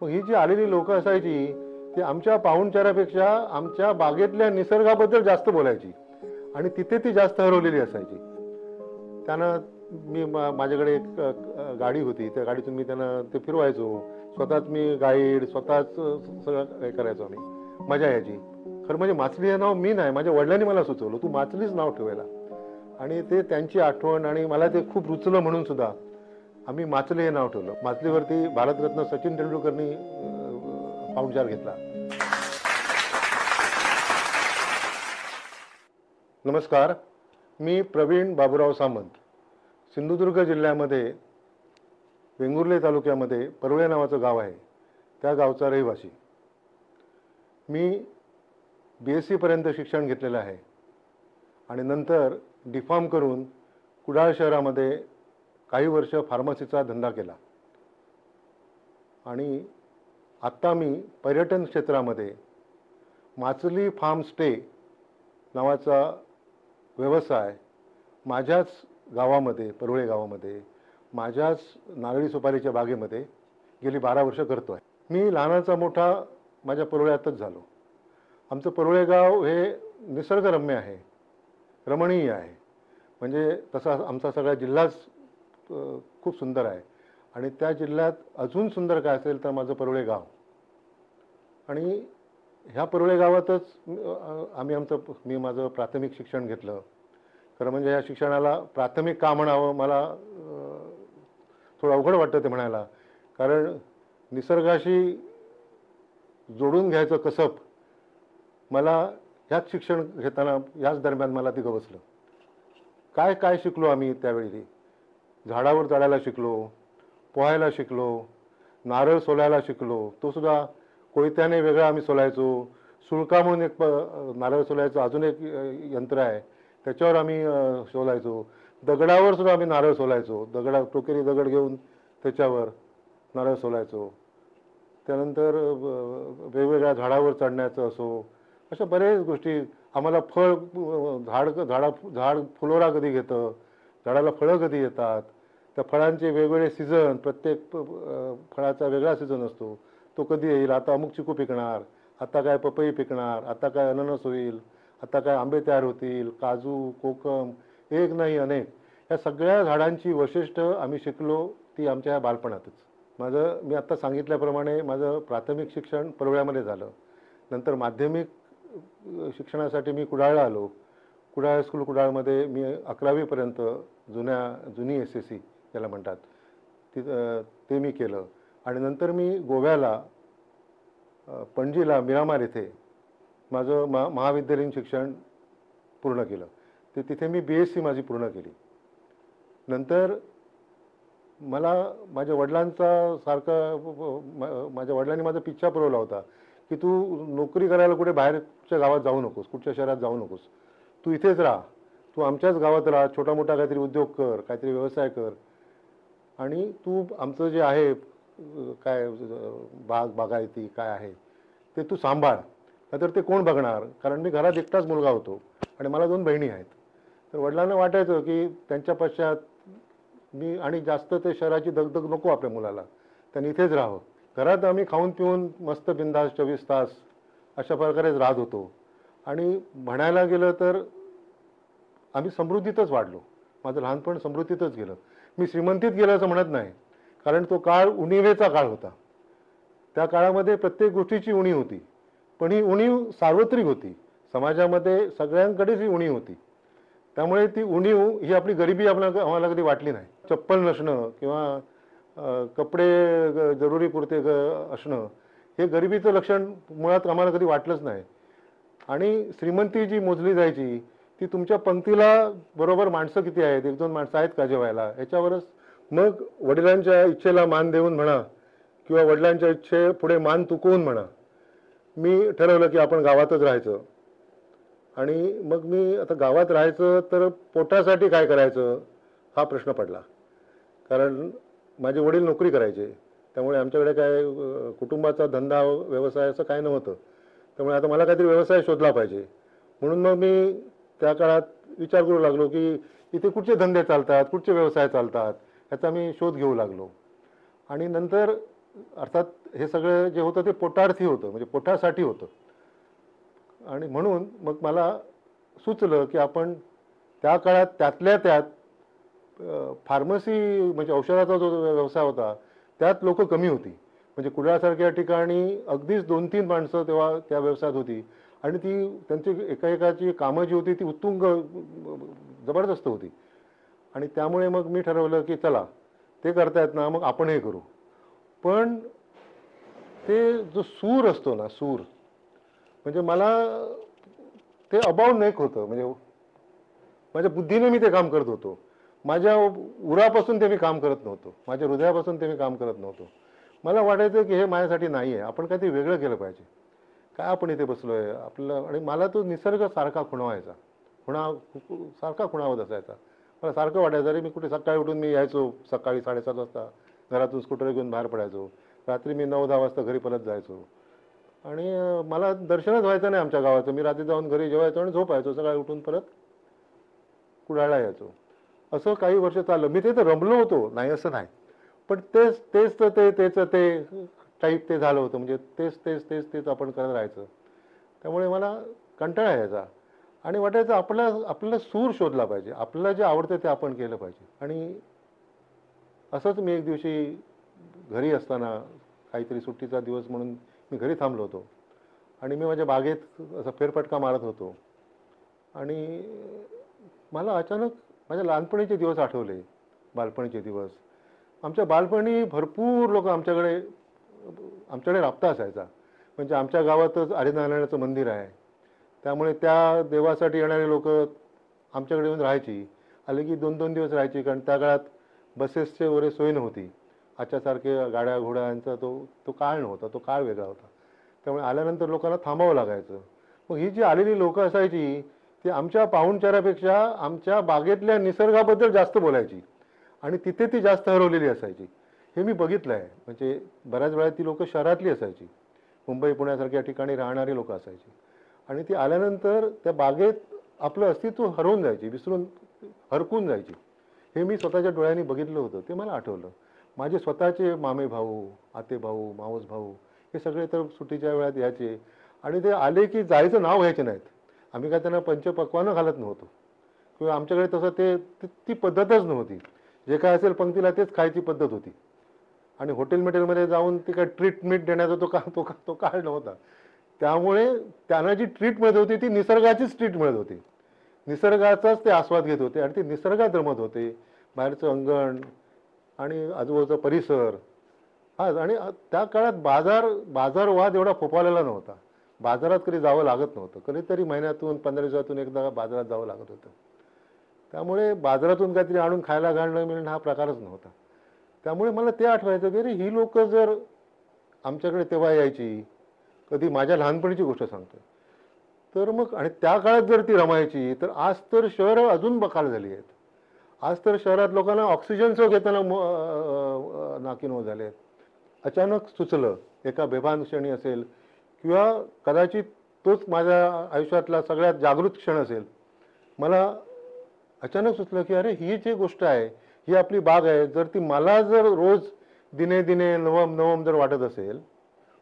मग ही जी आलेली लोक असायची ती आमच्या पाहुणचारापेक्षा आमच्या बागेतल्या निसर्गाबद्दल जास्त बोलायची आणि तिथे ती जास्त हरवलेली असायची. त्यानं मी माझ्याकडे एक गाडी होती, त्या गाडीतून मी त्यांना ते फिरवायचो. स्वतःच मी गाईड, स्वतःच सगळं हे करायचो आम्ही. मजा यायची. खरं म्हणजे माचली हे नाव मी नाही, माझ्या वडिलांनी मला सुचवलं, तू माचलीच नाव ठेवायला. आणि ते त्यांची आठवण आणि मला ते खूप रुचलं म्हणून सुद्धा आम्ही माचले हे नाव ठेवलं. माचलीवरती भारतरत्न सचिन तेंडुलकरनी पाहुणचार घेतला. नमस्कार, मी प्रवीण बाबूराव सामंत, सिंधुदुर्ग जिल्ह्यामध्ये वेंगुर्ले तालुक्यामध्ये परुळे नावाचं गाव आहे, त्या गावचा रहिवासी. मी BSc पर्यंत शिक्षण घेतलेलं आहे आणि नंतर D.Pharm करून कुडाळ शहरामध्ये काही वर्ष फार्मसीचा धंदा केला. आणि आत्ता मी पर्यटन क्षेत्रामध्ये माचली फार्म स्टे नावाचा व्यवसाय माझ्याच गावामध्ये, परुळे गावामध्ये, माझ्याच नारळी सुपारीच्या बागेमध्ये गेली 12 वर्ष करतो आहे. मी लहानाचा मोठा माझ्या परुळ्यातच झालो. आमचं परुळे गाव हे निसर्गरम्य आहे, रमणीय आहे. म्हणजे तसा आमचा सगळा जिल्हाच खूप सुंदर आहे. आणि त्या जिल्ह्यात अजून सुंदर काय असेल तर माझं परुळे गाव. आणि ह्या परुळे गावातच मी माझं प्राथमिक शिक्षण घेतलं. खरं म्हणजे या शिक्षणाला प्राथमिक का म्हणावं मला थोडं अवघड वाटतं ते म्हणायला. कारण निसर्गाशी जोडून घ्यायचं कसब मला ह्याच शिक्षण घेताना याच दरम्यान मला ती गवसलं. काय काय शिकलो आम्ही त्यावेळी. झाडावर चढायला शिकलो, पोहायला शिकलो, नारळ सोलायला शिकलो. तो सुद्धा कोयत्याने वेगळा आम्ही सोलायचो. सुळका म्हणून एक नारळ सोलायचं अजून एक यंत्र आहे, त्याच्यावर आम्ही सोलायचो. दगडावर सुद्धा आम्ही नारळ सोलायचो. टोकेरी दगड घेऊन त्याच्यावर नारळ सोलायचो. त्यानंतर वेगवेगळ्या झाडावर चढण्याचं असो, अशा बऱ्याच गोष्टी. आम्हाला झाड फुलोरा कधी घेतं, झाडाला फळं कधी येतात, त्या फळांचे वेगवेगळे सीझन, प्रत्येक फळाचा वेगळा सीझन असतो. तो कधी येईल, आता अमुक चिकू पिकणार, आता काय पपई पिकणार, आता काय अननस होईल, आता काय आंबे तयार होतील, काजू, कोकम, एक नाही अनेक. या सगळ्या झाडांची वैशिष्ट्य आम्ही शिकलो ती आमच्या ह्या बालपणातच. मी आत्ता सांगितल्याप्रमाणे माझं प्राथमिक शिक्षण परुळ्यामध्ये झालं. नंतर माध्यमिक शिक्षणासाठी मी कुडाळला आलो. कुडाळ हायस्कूल कुडाळमध्ये मी 11वीपर्यंत जुनी SSC ज्याला म्हणतात ते मी केलं. आणि नंतर मी गोव्याला पणजीला मिरामार येथे माझं महाविद्यालयीन शिक्षण पूर्ण केलं. तिथे मी BSc माझी पूर्ण केली. नंतर मला माझ्या वडिलांनी माझा पिच्छा पुरवला होता की तू नोकरी करायला कुठे बाहेरच्या गावात जाऊ नकोस, कुठच्या शहरात जाऊ नकोस, तू इथेच राहा, तू आमच्याच गावात राहा, छोटा मोठा काहीतरी उद्योग कर, काहीतरी व्यवसाय कर, आणि तू आमचं जे आहे काय बागायती काय आहे ते तू सांभाळ. नाहीतर ते कोण बघणार, कारण मी घरात एकटाच मुलगा होतो आणि मला 2 बहिणी आहेत. तर वडिलांना वाटायचं की त्यांच्या पश्चात मी, आणि जास्त ते शहराची दगदग नको आपल्या मुलाला, त्यांनी इथेच राहावं. घरात आम्ही खाऊन पिऊन मस्त बिंदास 24 तास अशा प्रकारेच राहत होतो. आणि म्हणायला गेलं तर आम्ही समृद्धीतच वाढलो. माझं लहानपण समृद्धीतच गेलं. मी श्रीमंतीत गेलं असं म्हणत नाही, कारण तो काळ उणिवेचा काळ होता. त्या काळामध्ये प्रत्येक गोष्टीची उणीव होती, पण ही उणीव सार्वत्रिक होती. समाजामध्ये सगळ्यांकडेच ही उणीव होती. त्यामुळे ती उणीव ही आपली गरिबी आम्हाला कधी वाटली नाही. चप्पल नसणं किंवा कपडे जरुरी पुरते असणं हे गरिबीचं लक्षण मुळात आम्हाला कधी वाटलंच नाही. आणि श्रीमंती जी मोजली जायची ती तुमच्या पंक्तीला बरोबर माणसं किती आहेत, 1-2 माणसं आहेत का जेवायला, याच्यावरच. मग वडिलांच्या इच्छेला मान देऊन म्हणा किंवा वडिलांच्या इच्छे पुढे मान तुकवून म्हणा, मी ठरवलं की आपण गावातच राहायचं. आणि मग मी आता गावात राहायचं तर पोटासाठी काय करायचं हा प्रश्न पडला. कारण माझे वडील नोकरी करायचे, त्यामुळे आमच्याकडे काय कुटुंबाचा धंदा व्यवसाय असं काय नव्हतं. त्यामुळे आता मला काहीतरी व्यवसाय शोधला पाहिजे. म्हणून मग मी त्या काळात विचार करू लागलो की इथे कुठचे धंदे चालतात, कुठचे व्यवसाय चालतात, ह्याचा मी शोध घेऊ लागलो. आणि नंतर अर्थात हे सगळं जे होतं ते पोटार्थी होतं, म्हणजे पोटासाठी होतं. आणि म्हणून मग मला सुचलं की आपण त्या काळात त्यातल्या त्यात फार्मसी म्हणजे औषधाचा जो व्यवसाय होता त्यात लोक कमी होती. म्हणजे कुडाळसारख्या ठिकाणी अगदीच 2-3 माणसं तेव्हा त्या व्यवसायात होती आणि ती त्यांची एकाएकाची कामं जी होती ती उत्तुंग जबरदस्त होती. आणि त्यामुळे मग मी ठरवलं की चला ते करतायत ना, मग आपण हे करू. पण ते जो सूर असतो ना, सूर म्हणजे मला ते अबावनेक होतं. म्हणजे माझ्या बुद्धीने मी ते काम करत होतो, माझ्या उरापासून ते मी काम करत नव्हतो, माझ्या हृदयापासून ते मी काम करत नव्हतो. मला वाटायचं की हे माझ्यासाठी नाही आहे, आपण काहीतरी वेगळं केलं पाहिजे. काय आपण इथे बसलोय आपलं. आणि मला तो निसर्ग सारखा खुणवायचा, सारखा खुणावत असायचा. मला सारखं वाटायचं अरे मी कुठे सकाळी उठून मी यायचो, सकाळी 7:30 वाजता घरातून स्कूटर घेऊन बाहेर पडायचो, रात्री मी 9-10 वाजता घरी परत जायचो. आणि मला दर्शनच व्हायचं नाही आमच्या गावाचं. मी रात्री जाऊन घरी जेवायचो आणि झोपायचो, सकाळी उठून परत कुडाळला यायचो. असं काही वर्ष चाललं. मी ते तर रमलो होतो, नाही असं नाही, पण तेच तेच तर तेच ते टाईप ते झालं होतं. म्हणजे तेच तेच तेच तेच आपण करत राहायचं. त्यामुळे मला कंटाळा यायचा आणि वाटायचं आपल्याला सूर शोधला पाहिजे, आपल्याला जे आवडतं ते आपण केलं पाहिजे. आणि असंच मी एक दिवशी घरी असताना, काहीतरी सुट्टीचा दिवस म्हणून मी घरी थांबलो होतो आणि मी माझ्या बागेत असा फेरफटका मारत होतो आणि मला अचानक माझ्या लहानपणीचे दिवस आठवले. बालपणीचे दिवस. आमच्या बालपणी भरपूर लोक आमच्याकडे राबता असायचा. म्हणजे आमच्या गावातच आदिनारायणाचं मंदिर आहे, त्यामुळे त्या देवासाठी येणारे लोक आमच्याकडे येऊन राहायची. आले की 2-2 दिवस राहायची, कारण त्या काळात बसेसचे वगैरे सोय नव्हती. आजच्यासारखे गाड्या घोड्यांचा तो काळ नव्हता, तो काळ वेगळा होता. त्यामुळे आल्यानंतर लोकांना थांबावं लागायचं. मग ही जी आलेली लोकं असायची ती आमच्या पाहुणचारापेक्षा आमच्या बागेतल्या निसर्गाबद्दल जास्त बोलायची आणि तिथे ती जास्त हरवलेली असायची. हे मी बघितलं आहे. म्हणजे बऱ्याच वेळा ती लोकं शहरातली असायची, मुंबई पुण्यासारख्या ठिकाणी राहणारी लोकं असायची आणि ती आल्यानंतर त्या बागेत आपलं अस्तित्व हरवून जायची, विसरून हरकून जायची. हे मी स्वतःच्या डोळ्यांनी बघितलं होतं. ते मला आठवलं. माझे स्वतःचे मामे भाऊ, आते भाऊ, मावस भाऊ हे सगळे तर सुट्टीच्या वेळात यायचे आणि ते आले की जायचं नाव घ्यायचे नाहीत. आम्ही काय त्यांना पंचपक्वानं घालत नव्हतो किंवा आमच्याकडे तसं ती पद्धतच नव्हती. जे काय असेल पंक्तीला तेच खायची पद्धत होती. आणि हॉटेलमध्ये जाऊन ती काय ट्रीटमेंट देण्याचा तो काळ नव्हता. त्यामुळे त्यांना जी ट्रीट मिळत होती ती निसर्गाचीच ट्रीट मिळत होती. निसर्गाचाच ते आस्वाद घेत होते आणि ते निसर्गात रमत होते. बाहेरचं अंगण आणि आजूबाजूचा परिसर. हा, आणि त्या काळात बाजारवाद एवढा फोफावलेला नव्हता. बाजारात कधी जावं लागत नव्हतं. कधीतरी महिन्यातून 15 दिवसातून एकदा बाजारात जावं लागत होतं. त्यामुळे बाजारातून काहीतरी आणून खायला घालणं मिळणं हा प्रकारच नव्हता. त्यामुळे मला ते आठवायचं की अरे ही लोक जर आमच्याकडे तेव्हा यायची, कधी माझ्या लहानपणीची गोष्ट सांगतो, तर मग आणि त्या काळात जर ती रमायची तर आज तर शहरं अजून बकाल झाली आहेत. आज तर शहरात लोकांना ऑक्सिजनचं घेताना नाकीनऊ झाले आहेत. अचानक सुचलं, एका बेभान क्षणी असेल किंवा कदाचित तोच माझ्या आयुष्यातला सगळ्यात जागृत क्षण असेल, मला अचानक सुचलं की अरे ही जी गोष्ट आहे, ही आपली बाग आहे, जर ती मला जर रोज दिने दिने नवम नवम जर वाटत असेल,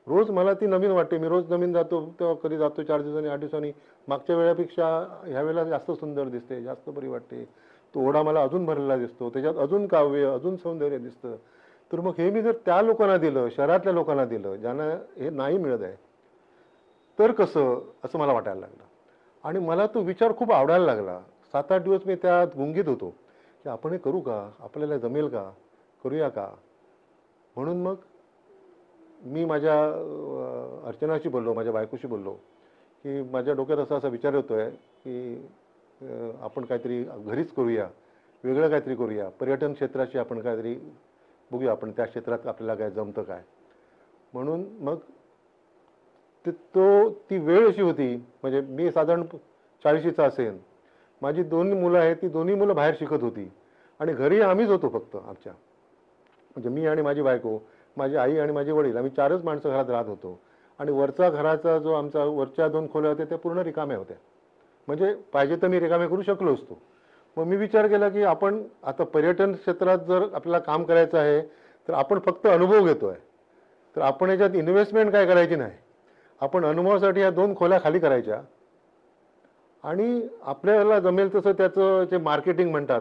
रोज मला ती नवीन वाटते, मी रोज नवीन जातो, तेव्हा कधी जातो 4 दिवसांनी 8 दिवसांनी, मागच्या वेळेपेक्षा ह्या वेळेला जास्त सुंदर दिसते, जास्त बरी वाटते. तो ओढा मला अजून भरलेला दिसतो, त्याच्यात अजून काव्य, अजून सौंदर्य दिसतं. तर मग हे मी जर त्या लोकांना दिलं, शहरातल्या लोकांना दिलं, ज्यांना हे नाही मिळत आहे, तर कसं, असं मला वाटायला लागलं. आणि मला तो विचार खूप आवडायला लागला. 7-8 दिवस मी त्यात गुंगीत होतो की आपण हे करू का, आपल्याला जमेल का, करूया का. म्हणून मग मी माझ्या अर्चनाशी बोललो, माझ्या बायकोशी बोललो की माझ्या डोक्यात असा असा विचार येतोय की आपण काहीतरी घरीच करूया, वेगळं काहीतरी करूया, पर्यटन क्षेत्राशी आपण काहीतरी बघूया, आपण त्या क्षेत्रात आपल्याला काय जमतं काय. म्हणून मग ती वेळ अशी होती, म्हणजे मी साधारण 40चा असेन, माझी 2 मुलं आहेत, ती दोन्ही मुलं बाहेर शिकत होती आणि घरी आम्हीच होतो फक्त आमच्या. म्हणजे मी आणि माझी बायको, माझी आई आणि माझे वडील, आम्ही 4च माणसं घरात राहत होतो. आणि वरचा घराचा जो आमचा वरच्या 2 खोल्या होत्या त्या पूर्ण रिकाम्या होत्या. म्हणजे पाहिजे तर मी रिकामे करू शकलो असतो. मग मी विचार केला की आपण आता पर्यटन क्षेत्रात जर आपल्याला काम करायचं आहे तर आपण फक्त अनुभव घेतोय, तर आपण याच्यात इन्व्हेस्टमेंट काय करायची नाही. आपण अनुभवासाठी या 2 खोल्या खाली करायच्या आणि आपल्याला जमेल तसं त्याचं जे मार्केटिंग म्हणतात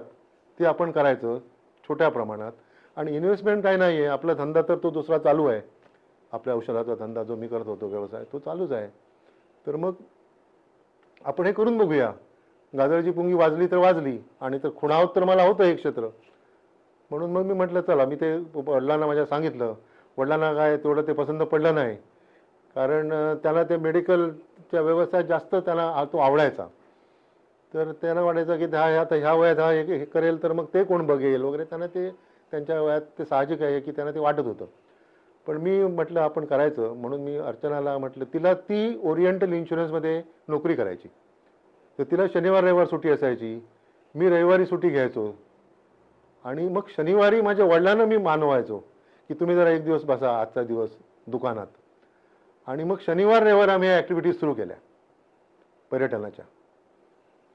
ते आपण करायचं छोट्या प्रमाणात. आणि इन्व्हेस्टमेंट काय नाही आहे, आपला धंदा तर तो दुसरा चालू आहे. आपल्या औषधाचा धंदा जो मी करत होतो व्यवसाय तो चालूच आहे. तर मग आपण हे करून बघूया. गाजराची पुंगी वाजली तर वाजली आणि तर खुणावत तर मला होतं हे क्षेत्र. म्हणून मग मी म्हटलं चला, मी ते वडिलांना माझ्या सांगितलं. वडिलांना काय तेवढं ते पसंत पडलं नाही, कारण त्याला ते मेडिकलच्या व्यवसायात जास्त त्याला तो आवडायचा. तर त्यांना वाटायचं की ह्या वयात हा हे करेल तर मग ते कोण बघेल वगैरे. त्यांना ते त्यांच्या वयात ते साहजिक आहे की त्यांना ते वाटत होतं. पण मी म्हटलं आपण करायचं. म्हणून मी अर्चनाला म्हटलं, तिला ती ओरिएंटल इन्शुरन्समध्ये नोकरी करायची. तर तिला शनिवार रविवार सुट्टी असायची, मी रविवारी सुट्टी घ्यायचो. आणि मग शनिवारी माझ्या वडिलांना मी मानवायचो की तुम्ही जरा एक दिवस बसा आजचा दिवस दुकानात. आणि मग शनिवार रविवार आम्ही ह्या ॲक्टिव्हिटीज सुरू केल्या पर्यटनाच्या.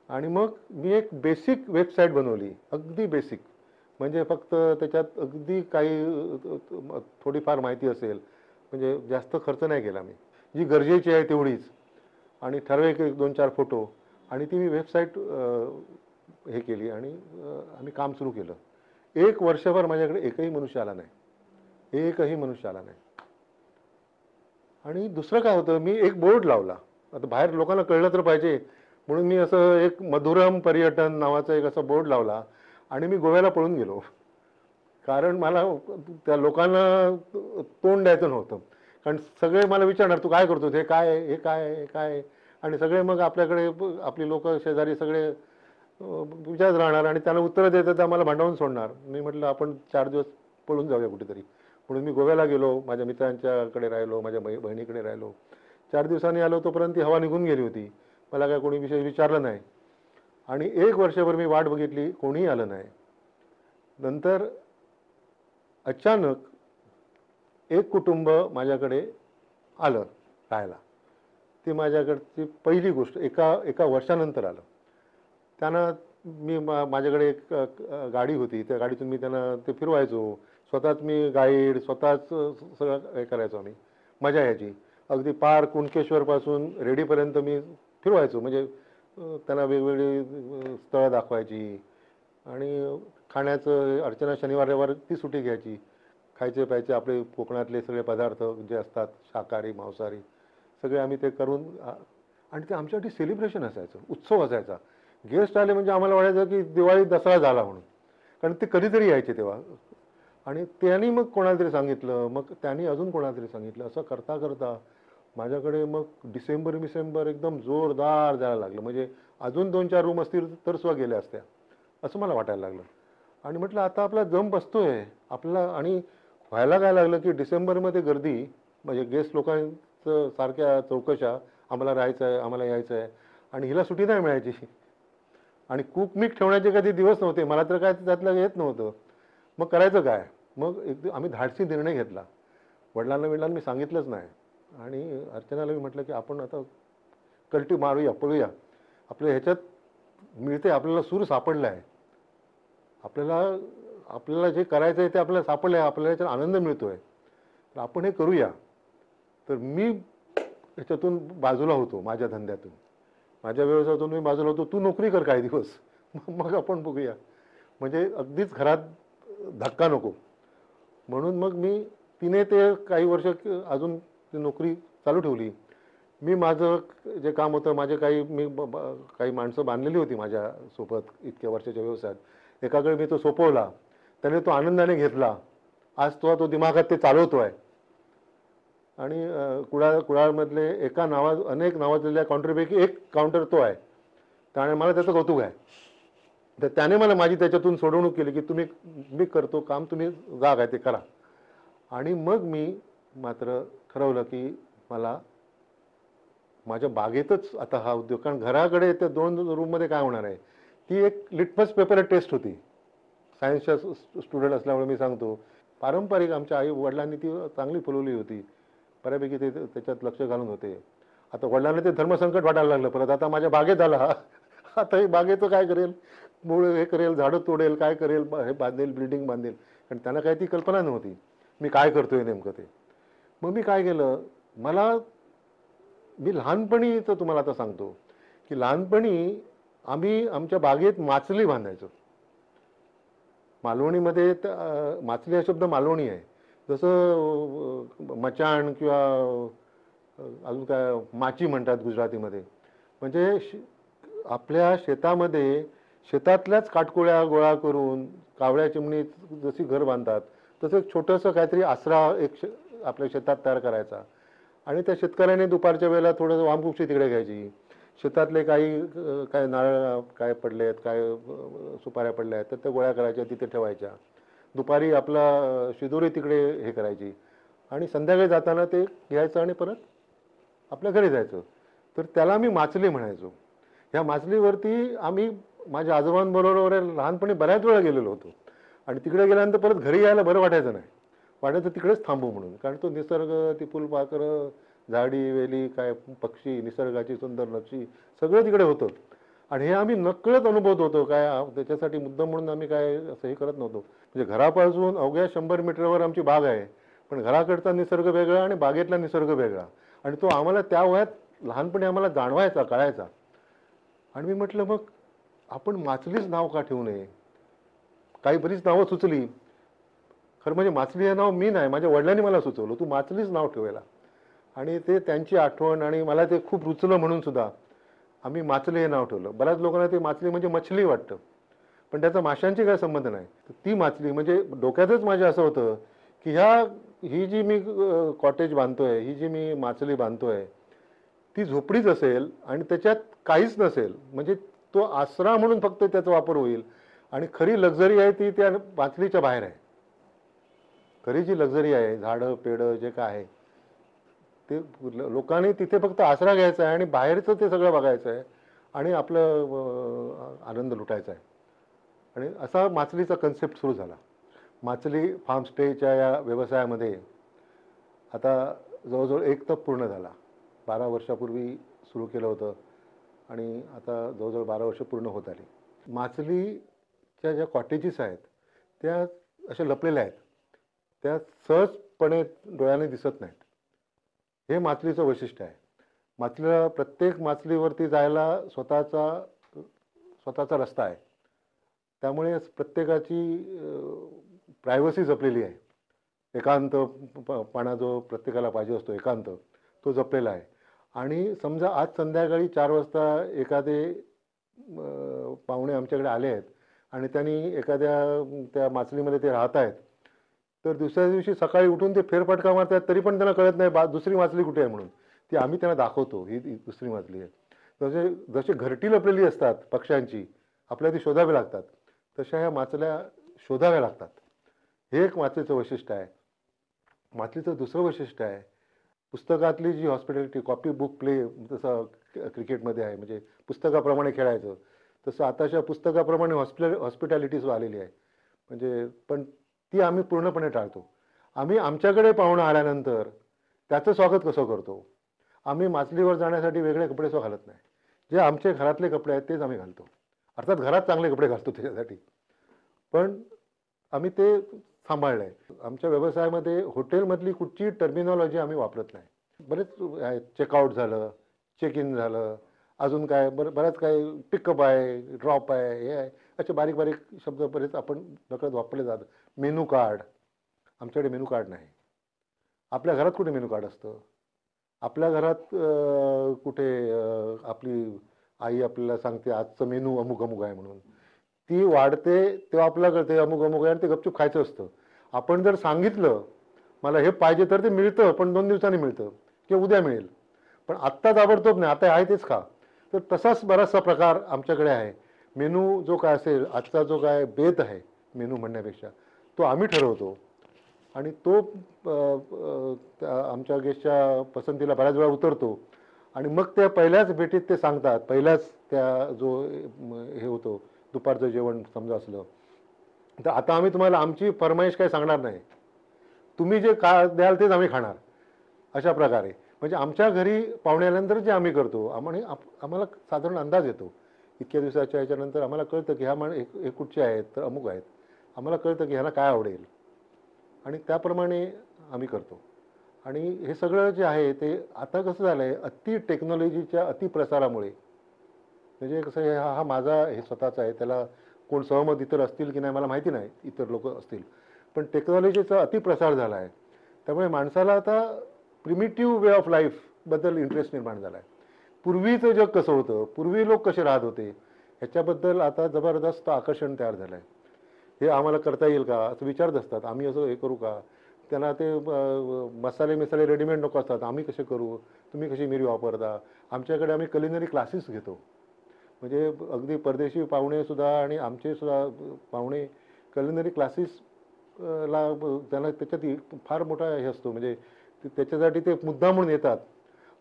आणि मग मी एक बेसिक वेबसाईट बनवली, अगदी बेसिक. म्हणजे फक्त त्याच्यात अगदी काही थोडीफार माहिती असेल, म्हणजे जास्त खर्च नाही केला मी, जी गरजेची आहे तेवढीच. आणि ठराविक 1-2-4 फोटो आणि ती मी वेबसाईट हे केली आणि आम्ही काम सुरू केलं. 1 वर्षभर माझ्याकडे एकही मनुष्य आला नाही, एकही मनुष्य आला नाही. आणि दुसरं काय होतं, मी एक बोर्ड लावला. आता बाहेर लोकांना कळलं तर पाहिजे म्हणून मी असं एक मधुरम पर्यटन नावाचा एक असा बोर्ड लावला आणि मी गोव्याला पळून गेलो. कारण मला त्या लोकांना तोंड द्यायचं नव्हतं. कारण सगळे मला विचारणार तू काय करतो, हे काय, हे काय, हे काय. आणि सगळे मग आपल्याकडे आपली लोक शेजारी सगळे विचारत राहणार आणि त्यांना उत्तरं देतात तर आम्हाला भांडवून सोडणार. मी म्हटलं आपण 4 दिवस पळून जाऊया कुठेतरी. म्हणून मी गोव्याला गेलो, माझ्या मित्रांच्याकडे राहिलो, माझ्या बहिणीकडे राहिलो. 4 दिवसांनी आलो तोपर्यंत ती हवा निघून गेली होती. मला काय कोणी विषय विचारलं नाही. आणि 1 वर्षभर मी वाट बघितली, कोणीही आलं नाही. नंतर अचानक एक कुटुंब माझ्याकडे आलं राहायला. ती माझ्याकडची पहिली गोष्ट एका वर्षानंतर आलं. त्यांना मी माझ्याकडे एक गाडी होती, त्या गाडीतून मी त्यांना ते फिरवायचो. स्वतःच मी गाईड, स्वतःच सगळं हे करायचो. आम्ही मजा यायची. अगदी पार कुणकेश्वरपासून रेडीपर्यंत मी फिरवायचो. म्हणजे त्यांना वेगवेगळी स्थळं दाखवायची. आणि खाण्याचं अर्चना शनिवार रविवार ती सुट्टी घ्यायची. खायचे प्यायचे आपले कोकणातले सगळे पदार्थ जे असतात शाकाहारी मांसाहारी सगळे आम्ही ते करून आणि ते आमच्यासाठी सेलिब्रेशन असायचं, उत्सव असायचा. गेस्ट आले म्हणजे आम्हाला वाटायचं की दिवाळी दसरा झाला म्हणून, कारण ते कधीतरी यायचे तेव्हा. आणि त्यांनी मग कोणाला तरी सांगितलं, मग त्यांनी अजून कोणाला तरी सांगितलं. असं करता करता माझ्याकडे मग डिसेंबर एकदम जोरदार जायला लागलं. म्हणजे अजून 2-4 रूम असतील तर सुद्धा गेल्या असत्या असं मला वाटायला लागलं. आणि म्हटलं आता आपला जम बसतोय आपला. आणि व्हायला काय लागलं की डिसेंबरमध्ये गर्दी, म्हणजे गेस्ट लोकांचं सारख्या चौकशा, आम्हाला राहायचं आहे, आम्हाला यायचं आहे. आणि हिला सुट्टी नाही मिळायची. आणि कूक मीक ठेवण्याचे कधी दिवस नव्हते, मला तर काय त्यातलं येत नव्हतं. मग करायचं काय. मग आम्ही धाडसी निर्णय घेतला. वडिलांना मी सांगितलंच नाही. आणि अर्चनाला मी म्हटलं की आपण आता कल्टी मारूया, पळूया. आपल्या ह्याच्यात मिळते, आपल्याला सूर सापडला आहे. आपल्याला जे करायचं आहे ते आपल्याला सापडलं आहे, आपल्याला याच्यात आनंद मिळतोय, तर आपण हे करूया. तर मी ह्याच्यातून बाजूला होतो, माझ्या धंद्यातून, माझ्या व्यवसायातून मी बाजूला होतो. तू नोकरी कर काही दिवस, मग आपण बघूया. म्हणजे अगदीच घरात धक्का नको म्हणून मग तिने ते काही वर्ष अजून ती नोकरी चालू ठेवली. मी माझं जे काम होतं, माझे काही माणसं बांधलेली होती माझ्यासोबत इतक्या वर्षाच्या व्यवसायात. एकाकडे मी तो सोपवला, त्याने तो आनंदाने घेतला. आज तो दिमागात ते चालवतोय. आणि कुडाळमधले अनेक नावाजलेल्या काउंटरपैकी एक काउंटर तो आहे. त्याने मला त्याचं कौतुक आहे. तर त्याने मला माझी त्याच्यातून सोडवणूक केली की मी करतो काम, तुम्ही जा काय ते करा. आणि मग मी मात्र ठरवलं की मला माझ्या बागेतच आता हा उद्योग, कारण घराकडे त्या 2 रूममध्ये काय होणार आहे. ती एक लिटमस पेपर टेस्ट होती. सायन्सच्या स्टुडंट असल्यामुळे मी सांगतो, पारंपरिक आमच्या आई वडिलांनी ती चांगली फुलवली होती. बऱ्यापैकी ते त्याच्यात लक्ष घालून होते. आता वडिलांना ते धर्मसंकट वाटायला लागलं परत. आता माझ्या बागेत आला हा. आता हे बागेचं काय करेल, मूळ हे करेल, झाडं तोडेल, काय करेल, हे बांधेल, बिल्डिंग बांधेल. कारण त्यांना काही ती कल्पना नव्हती मी काय करतोय नेमकं ते. मग मी काय केलं, मी लहानपणी तर तुम्हाला आता सांगतो की लहानपणी आम्ही आमच्या बागेत माचली बांधायचो. मालवणीमध्ये माचली हा शब्द मालवणी आहे. जसं मचाण किंवा अजून काय माची म्हणतात गुजरातीमध्ये. म्हणजे आपल्या शेतामध्ये शेतातल्याच काटकोळ्या गोळा करून कावळ्या चिमणीत जशी घर बांधतात तसं एक छोटंसं काहीतरी आसरा आपल्या शेतात तयार करायचा. आणि त्या शेतकऱ्याने दुपारच्या वेळेला थोडंसं वामकुक्षी तिकडे घ्यायची. शेतातले काही काय नारळ काय पडले आहेत, काय सुपाऱ्या पडल्या आहेत तर त्या गोळ्या करायच्या, तिथे ठेवायच्या. दुपारी आपला शिदोरी तिकडे हे करायची आणि संध्याकाळी जाताना ते घ्यायचं आणि परत आपल्या घरी जायचं. तर त्याला मी माचली म्हणायचो. ह्या माचलीवरती आम्ही माझ्या आजोबांबरोबर लहानपणी बऱ्याच वेळा गेलेलो होतो. आणि तिकडे गेल्यानंतर परत घरी यायला बरं वाटायचं नाही. वाटायचं तिकडेच थांबू म्हणून. कारण तो निसर्ग, ती फुलपाखरं, झाडी वेली, काय पक्षी, निसर्गाची सुंदर नक्षी सगळं तिकडे होतं. आणि हे आम्ही नकळत अनुभवत होतो. काय त्याच्यासाठी मुद्दाम म्हणून आम्ही काय असं हे करत नव्हतो. म्हणजे घरापासून अवघ्या 100 मीटरवर आमची बाग आहे. पण घराकडचा निसर्ग वेगळा आणि बागेतला निसर्ग वेगळा. आणि तो आम्हाला त्या वयात लहानपणी आम्हाला जाणवायचा, कळायचा. आणि मी म्हटलं मग आपण माचलीच नाव का ठेवू नये. काही बरीच नावं सुचली. खरं म्हणजे माचली हे नाव मी नाही, माझ्या वडिलांनी मला सुचवलं, तू माचलीच नाव ठेवायला. आणि ते त्यांची आठवण आणि मला ते खूप रुचलं म्हणून सुद्धा आम्ही माचली हे नाव ठेवलं. बऱ्याच लोकांना ते माचली म्हणजे मछली वाटतं, पण त्याचा माशांची काय संबंध नाही. ती माचली म्हणजे डोक्यातच माझ्या असं होतं की ही जी मी कॉटेज बांधतोय, ही जी मी माचली बांधतोय ती झोपडीच असेल आणि त्याच्यात काहीच नसेल. म्हणजे तो आसरा म्हणून फक्त त्याचा वापर होईल. आणि खरी लक्झरी आहे ती त्या माचलीच्या बाहेर आहे. खरी जी लक्झरी आहे, झाडं पेडं जे काय आहे ते लोकांनी तिथे फक्त आसरा घ्यायचा आहे आणि बाहेरचं ते सगळं बघायचं आहे आणि आपलं आनंद लुटायचा आहे. आणि असा माचलीचा कन्सेप्ट सुरू झाला. माचली फार्म स्टेच्या या व्यवसायामध्ये आता जवळजवळ 1 तप पूर्ण झाला. 12 वर्षापूर्वी सुरू केलं होतं आणि आता जवळजवळ 12 वर्ष पूर्ण होत आली. माचलीच्या ज्या कॉटेजेस आहेत त्या अशा लपलेल्या आहेत. त्या सहजपणे डोळ्याने दिसत नाहीत. हे माचलीचं वैशिष्ट्य आहे. माचलीला प्रत्येक माचलीवरती जायला स्वतःचा रस्ता आहे. त्यामुळे प्रत्येकाची प्रायव्हसी जपलेली आहे. एकांत पाना जो प्रत्येकाला पाहिजे असतो एकांत, तो जपलेला आहे. आणि समजा आज संध्याकाळी 4 वाजता एखादे पाहुणे आमच्याकडे आले आहेत आणि त्यांनी एखाद्या त्या माचलीमध्ये ते राहत आहेत, तर दुसऱ्या दिवशी सकाळी उठून ते फेरफटका मारतात तरी पण त्यांना कळत नाही दुसरी माचली कुठे आहे म्हणून. ती आम्ही त्यांना दाखवतो, ही दुसरी माचली आहे. जसे घरटी लपलेली असतात पक्ष्यांची, आपल्याला ती शोधावी लागतात, तशा ह्या माचल्या शोधाव्या लागतात. हे एक माचलीचं वैशिष्ट्य आहे. माचलीचं दुसरं वैशिष्ट्य आहे, पुस्तकातली जी हॉस्पिटॅलिटी, कॉपी बुक प्ले जसं क्रिकेटमध्ये आहे, म्हणजे पुस्तकाप्रमाणे खेळायचं, तसं आताच्या पुस्तकाप्रमाणे हॉस्पिटॅलिटीज आलेली आहे. म्हणजे पण ती आम्ही पूर्णपणे टाळतो. आम्ही आमच्याकडे पाहुणा आल्यानंतर त्याचं स्वागत कसं करतो. आम्ही माचलीवर जाण्यासाठी वेगळे कपडे घालत नाही. जे आमचे घरातले कपडे आहेत तेच आम्ही घालतो. अर्थात घरात चांगले कपडे घालतो त्याच्यासाठी, पण आम्ही ते सांभाळलं आहे. आमच्या व्यवसायामध्ये हॉटेलमधली कुठची टर्मिनॉलॉजी आम्ही वापरत नाही. बरेच आहेत, चेकआउट झालं, चेक इन झालं, अजून काय बऱ्याच काही पिकअप आहे, ड्रॉप आहे, हे आहे, असे बारीक बारीक शब्द बरेच आपण नकळत वापरले जातात. मेनू कार्ड, आमच्याकडे मेनू कार्ड नाही. आपल्या घरात कुठे मेनू कार्ड असतं. आपल्या घरात कुठे आपली आई आपल्याला सांगते आजचं मेनू अमुक अमुक आहे म्हणून, ती वाढते तेव्हा आपल्याला कळते अमुक अमुक आहे आणि ते गपचूप खायचं असतं. आपण जर सांगितलं मला हे पाहिजे तर ते मिळतं, पण 2 दिवसांनी मिळतं किंवा उद्या मिळेल. पण आत्ता ताबडतोब नाही, आता आहे तेच खा. तर तसाच बराचसा प्रकार आमच्याकडे आहे. मेनू जो काय असेल, आजचा जो काय बेत आहे मेनू म्हणण्यापेक्षा, तो आम्ही ठरवतो आणि तो आमच्या गेस्टच्या पसंतीला बऱ्याच वेळा उतरतो. आणि मग त्या पहिल्याच भेटीत ते सांगतात, पहिल्याच त्या जो हे होतो दुपारचं जेवण समजा असलं तर आता आम्ही तुम्हाला आमची फरमाईश काही सांगणार नाही, तुम्ही जे द्याल तेच आम्ही खाणार, अशा प्रकारे. म्हणजे आमच्या घरी पाहुणे आल्यानंतर जे आम्ही करतो, आम्हाला साधारण अंदाज येतो. इतक्या दिवसाच्या ह्याच्यानंतर आम्हाला कळतं की हे कुठचे आहेत, तर अमुक आहेत. आम्हाला कळतं की ह्याला काय आवडेल आणि त्याप्रमाणे आम्ही करतो. आणि हे सगळं जे आहे ते आता कसं झालं आहे, अति टेक्नॉलॉजीच्या अतिप्रसारामुळे, म्हणजे कसं आहे, हा हा माझा हे स्वतःचा आहे, त्याला कोण सहमत इतर असतील की नाही मला माहिती नाही, इतर लोक असतील, पण टेक्नॉलॉजीचा अतिप्रसार झाला आहे. त्यामुळे माणसाला आता प्रिमिटिव्ह वे ऑफ लाईफबद्दल इंटरेस्ट निर्माण झाला आहे. पूर्वीचं जग कसं होतं, पूर्वी लोक कसे राहत होते, ह्याच्याबद्दल आता जबरदस्त आकर्षण तयार झालं आहे. हे आम्हाला करता येईल का असं विचारत असतात. आम्ही असं हे करू का, त्यांना ते मसाले रेडीमेड नको असतात, आम्ही कसे करू, तुम्ही कशी मिरी वापरता. आमच्याकडे आम्ही culinary क्लासेस घेतो. म्हणजे अगदी परदेशी पाहुणेसुद्धा आणि आमचेसुद्धा पाहुणे culinary क्लासेस ला त्यांना त्याच्यात फार मोठा हे असतो. म्हणजे त्याच्यासाठी ते मुद्दा म्हणून येतात.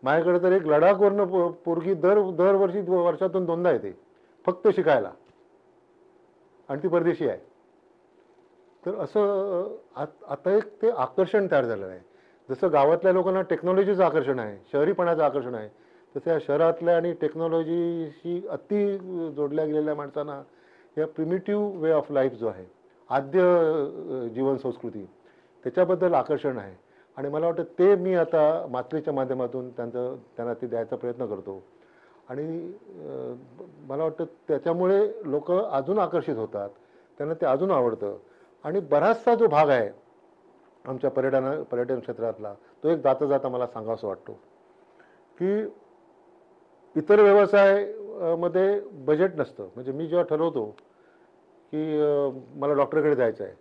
माझ्याकडे तर एक लडाखवरनं पोरगी दरवर्षी वर्षातून 2दा येते फक्त शिकायला, आणि ती परदेशी आहे. तर असं आता एक ते आकर्षण तयार झालेलं आहे. जसं गावातल्या लोकांना टेक्नॉलॉजीचं आकर्षण आहे, शहरीपणाचं आकर्षण आहे, तसं या शहरातल्या आणि टेक्नॉलॉजीशी अति जोडल्या गेलेल्या माणसांना या प्रिमिटिव्ह वे ऑफ लाईफ जो आहे, आद्य जीवन संस्कृती, त्याच्याबद्दल आकर्षण आहे. आणि मला वाटतं ते मी आता माचलीच्या माध्यमातून त्यांना ते द्यायचा प्रयत्न करतो. आणि मला वाटतं त्याच्यामुळे लोक अजून आकर्षित होतात, त्यांना ते अजून आवडतं. आणि बराचसा जो भाग आहे आमच्या पर्यटन क्षेत्रातला, तो एक जाता जाता मला सांगावासा वाटतो की इतर व्यवसाय मध्ये बजेट नसतं. म्हणजे मी जेव्हा ठरवतो की मला डॉक्टरकडे जायचं आहे,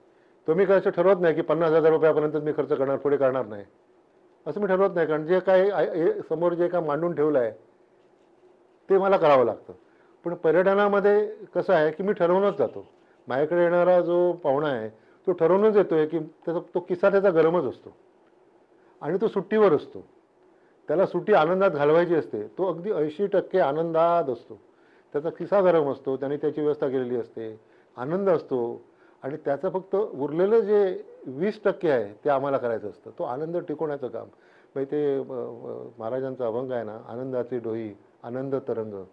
तर मी काय असं ठरवत नाही की 50,000 रुपयापर्यंत मी खर्च करणार, पुढे करणार नाही, असं मी ठरवत नाही. कारण जे काय समोर जे काय मांडून ठेवलं आहे ते मला करावं लागतं. पण पर्यटनामध्ये कसं आहे की मी ठरवूनच जातो. माझ्याकडे येणारा जो पाहुणा आहे तो ठरवूनच येतोय की त्याचा तो किस्सा त्याचा गरमच असतो आणि तो सुट्टीवर असतो. त्याला सुट्टी आनंदात घालवायची असते. तो अगदी 80% आनंदात असतो. त्याचा खिसा गरम असतो, त्याने त्याची व्यवस्था केलेली असते, आनंद असतो. आणि त्याचं फक्त उरलेलं जे 20% आहे ते आम्हाला करायचं असतं. तो आनंद टिकवण्याचं काम. म्हणजे ते महाराजांचा अभंग आहे ना, आनंदाचे डोही आनंद तरंग.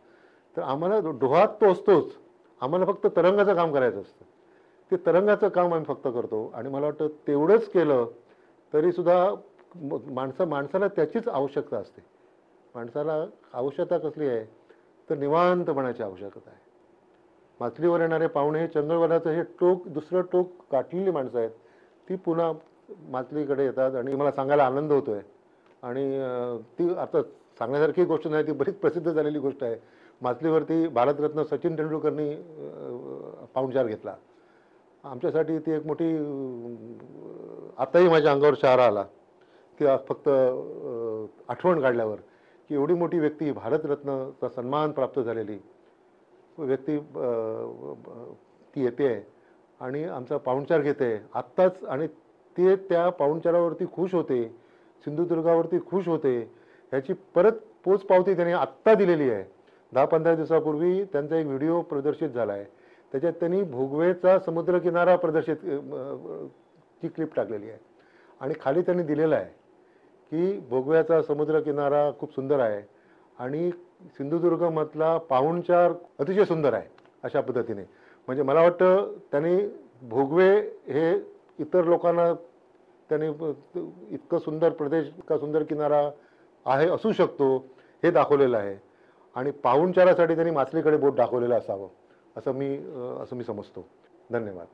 तर आम्हाला डोहात तो असतोच, आम्हाला फक्त तरंगाचं काम करायचं असतं. ते तरंगाचं काम आम्ही फक्त करतो. आणि मला वाटतं तेवढंच केलं तरीसुद्धा माणसाला त्याचीच आवश्यकता असते. माणसाला आवश्यकता कसली आहे, तर निवांतपणाची आवश्यकता आहे. माचलीवर येणारे पाहुणे हे चंदगडवनाचं हे दुसरं टोक गाठलेली माणसं आहेत. ती पुन्हा माचलीकडे येतात आणि मला सांगायला आनंद होतोय. आणि ती आता सांगण्यासारखी गोष्ट नाही, ती बरीच प्रसिद्ध झालेली गोष्ट आहे. माचलीवरती भारतरत्न सचिन तेंडुलकरनी पाहुणचार घेतला. आमच्यासाठी ती एक मोठी, आताही माझ्या अंगावर शहारा आला की फक्त आठवण काढल्यावर, की एवढी मोठी व्यक्ती, भारतरत्नचा सन्मान प्राप्त झालेली व्यक्ती ती येते आणि आमचा पाहुणचार घेते आत्ताच. आणि ते त्या पाहुणचारावरती खुश होते, सिंधुदुर्गावरती खुश होते. ह्याची परत पोचपावती त्यांनी आत्ता दिलेली आहे. 10-15 दिवसापूर्वी त्यांचा एक व्हिडिओ प्रदर्शित झाला आहे. त्याच्यात त्यांनी भोगवेचा समुद्रकिनारा प्रदर्शित ची क्लिप टाकलेली आहे. आणि खाली त्यांनी दिलेलं आहे की भोगव्याचा समुद्रकिनारा खूप सुंदर आहे आणि सिंधुदुर्गमधला पाहुणचार अतिशय सुंदर आहे, अशा पद्धतीने. म्हणजे मला वाटतं त्यांनी भोगवे हे इतर लोकांना त्यांनी इतकं सुंदर प्रदेश, इतका सुंदर किनारा आहे, असू शकतो, हे दाखवलेलं आहे. आणि पाहुणचारासाठी त्यांनी माचलीकडे बोट दाखवलेलं असावं, असं मी समजतो. धन्यवाद.